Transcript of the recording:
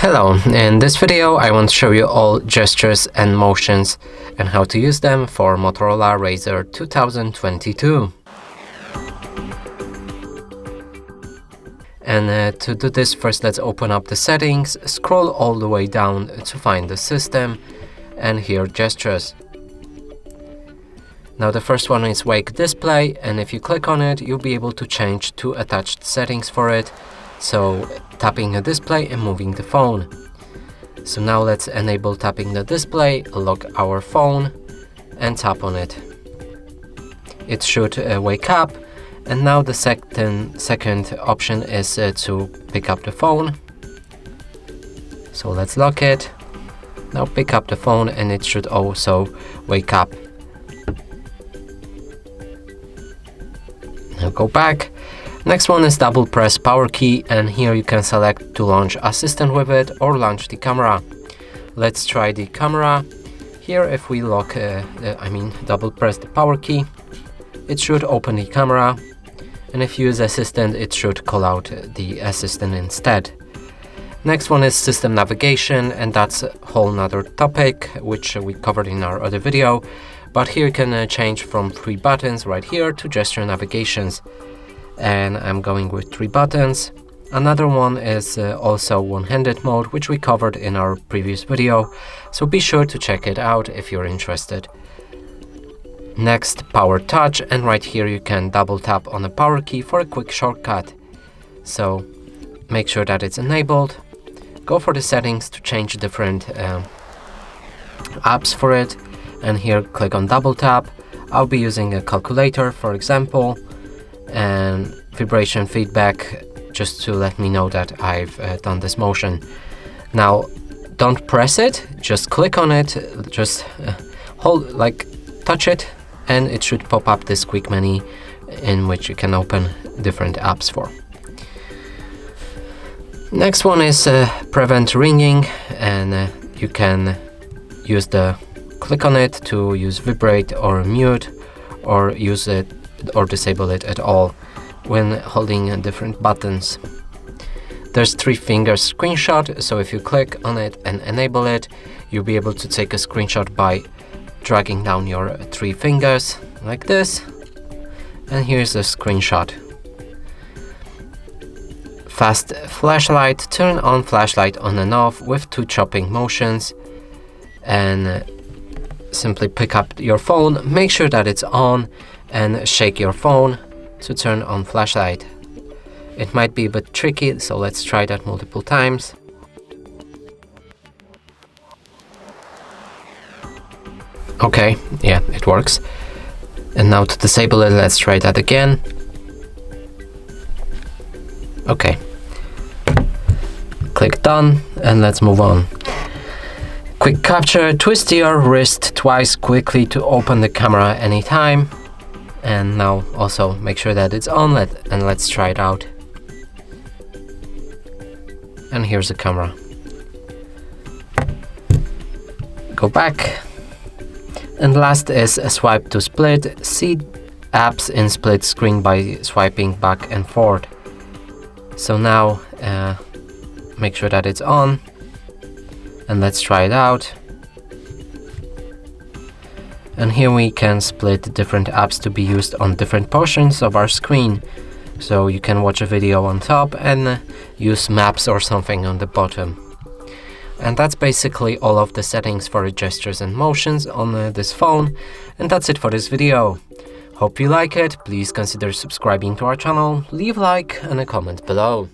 Hello, in this video I want to show you all gestures and motions and how to use them for Motorola Razr 2022. And to do this, first let's open up the settings, scroll all the way down to find the system, and here gestures. Now the first one is wake display, and if you click on it you'll be able to change two attached settings for it. So tapping a display and moving the phone. So now let's enable tapping the display, lock our phone and tap on it. It should wake up, and now the second option is to pick up the phone. So let's lock it. Now pick up the phone and it should also wake up. Now go back. Next one is double press power key, and here you can select to launch assistant with it or launch the camera. Let's try the camera. Here if we double press the power key, it should open the camera, and if you use assistant it should call out the assistant instead. Next one is system navigation, and that's a whole nother topic which we covered in our other video, but here you can change from 3 buttons right here to gesture navigations. And I'm going with 3 buttons. Another one is also one-handed mode, which we covered in our previous video, so be sure to check it out if you're interested. Next, power touch, and right here you can double tap on the power key for a quick shortcut. So make sure that it's enabled. Go for the settings to change different apps for it, and here click on double tap. I'll be using a calculator, for example, and vibration feedback, just to let me know that I've done this motion. Now don't press it, just click on it, just touch it, and it should pop up this quick menu in which you can open different apps for. Next one is prevent ringing, and you can use click on it to use vibrate or mute, or use it or disable it at all when holding different buttons. There's 3 fingers screenshot, so if you click on it and enable it, you'll be able to take a screenshot by dragging down your 3 fingers like this, and here's a screenshot. Fast flashlight, turn on flashlight on and off with 2 chopping motions, and simply pick up your phone, make sure that it's on, and shake your phone to turn on flashlight. It might be a bit tricky, so let's try that multiple times. Okay, yeah, it works. And now to disable it, let's try that again. Okay. Click done, and let's move on. Quick capture, twist your wrist twice quickly to open the camera anytime. And now also make sure that it's on, and let's try it out. And here's the camera. Go back. And last is a swipe to split. See apps in split screen by swiping back and forth. So now make sure that it's on, and let's try it out. And here we can split different apps to be used on different portions of our screen. So you can watch a video on top and use maps or something on the bottom. And that's basically all of the settings for the gestures and motions on this phone. And that's it for this video. Hope you like it. Please consider subscribing to our channel, leave a like and a comment below.